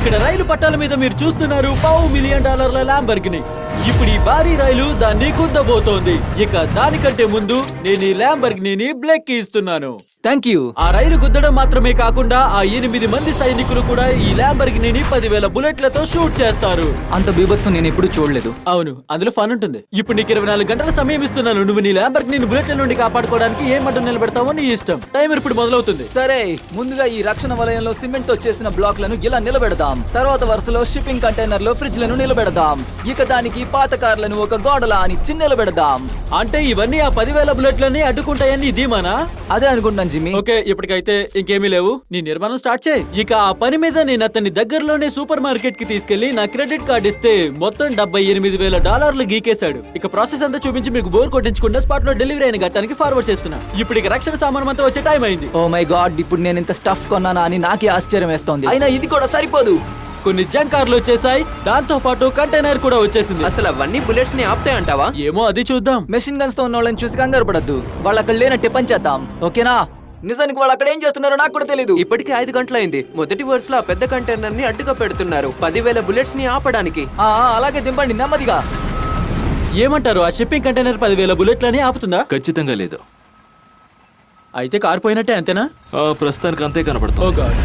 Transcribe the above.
ఇక్కడ రైలు పట్టాల మీద మీరు చూస్తున్నారు $500 మిలియన్ ల్యాంబర్గిని. ఇప్పుడు ఈ భారీ రైలు దాన్ని గుద్దబోతోంది. ఇక దానికంటే ముందు నేను ఈ ల్యాంబర్గిని బ్లేక్ ఇస్తున్నాను. Thank you. ఆ రైలు గుద్దడం మాత్రమే కాకుండా ఆ 8 మంది సైనికులు కూడా ఈ ల్యాంబర్గిని 10,000 బుల్లెట్లతో షూట్ చేస్తారు. అంత బీభత్సం నేను ఎప్పుడు చూడలేదు. అవును, అందులో ఫన్ ఉంటుంది. ఇప్పుడు నీకు 24 గంటల సమయం ఇస్తున్నాను. నువ్వు నీ ల్యాంబర్గిని బుల్లెట్ల నుండి కాపాడుకోవడానికి ఏం అడ్డం నిలబెడతావో నీ ఇష్టం. టైమర్ ఇప్పుడు మొదలవుతుంది. సరే, ముందుగా ఈ రక్షణ వలయంలో సిమెంట్ తో చేసిన బ్లాక్లను ఇలా నిలబెడదాం. తర్వాత వరుసలో షిప్పింగ్ కంటైనర్లో ఫ్రిడ్జ్లను నిలబెడదాం. ఇక దానికి పాత కార్లను ఒక గోడలా అని నిలబెడదాం. అంటే ఇవన్నీ ఆ 10,000 బుల్లెట్లని అడ్డుకుంటాయని ధీమానా? అదే అనుకుంటున్నాను జిమ్మీ. ఓకే, ఇప్పటికైతే ఇంకేమీ లేవు. నీ నిర్మాణం స్టార్ట్ చేయి. ఇక ఆ పని మీద నేను అతన్ని దగ్గరలోనే సూపర్ మార్కెట్ కి తీసుకెళ్లి నా క్రెడిట్ కార్డ్ ఇస్తే మొత్తం $78,000 గీకేశాడు. ఇక ప్రాసెస్ అంతా చూపించి మీకు బోర్ కొట్టించకుండా స్పాట్ లో డెలివరీ అయిన ఘట్టానికి ఫార్వర్డ్ చేస్తున్నా. ఇప్పుడు ఇక రక్షణ సామానం అంతా వచ్చే టైం అయింది. ఓ మై గాడ్, ఇప్పుడు నేను ఇంత స్టఫ్ కొన్నానా అని నాకే ఆశ్చర్యం వేస్తోంది. అయినా ఇది కూడా సరిపోదు. కొన్ని జంక్ కార్లు వచ్చేసాయి, దాంతో పాటు కంటైనర్ కూడా వచ్చేసింది. అసలు అవన్నీ బుల్లెట్స్ ని ఆపుతాయంటావా? ఏమో అది చూద్దాం. మెషిన్ గన్స్ తో ఉన్న వాళ్ళని చూసి కంగారు పడద్దు. వాళ్ళు అక్కడ లేనట్టే పని చేద్దాం, ఓకేనా? నిజానికి వాళ్ళు అక్కడ ఏం చేస్తున్నారో నాకు కూడా తెలీదు. ఇప్పటికే 5 గంటలైంది. మొదటి వరుసలో ఆ పెద్ద కంటైనర్ ని అడ్డుగా పెడుతున్నారు 10,000 బుల్లెట్స్ ని ఆపడానికి. అలాగే దింపండి నెమ్మదిగా. ఏమంటారు, ఆ షిప్పింగ్ కంటైనర్ 10,000 బుల్లెట్లని ఆపుతుందా? ఖచ్చితంగా లేదు. అయితే కారు పోయినట్టే, అంతేనా? ప్రస్తుతానికి అంతే కనబడుతుంది. ఓ గాడ్.